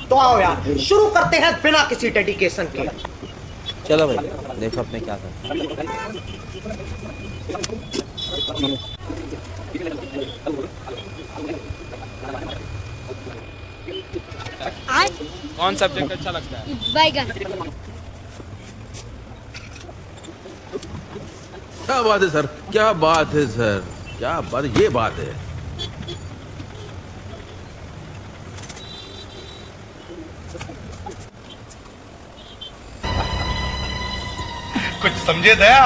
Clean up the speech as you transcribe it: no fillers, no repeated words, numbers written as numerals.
तो आओ यार शुरू करते हैं बिना किसी डेडिकेशन के। चलो भाई देखो अपने क्या कर। आज कौन सब्जेक्ट अच्छा लगता है? बैगन। क्या बात है सर, क्या बात है सर, क्या बात, ये बात है। कुछ समझे दया।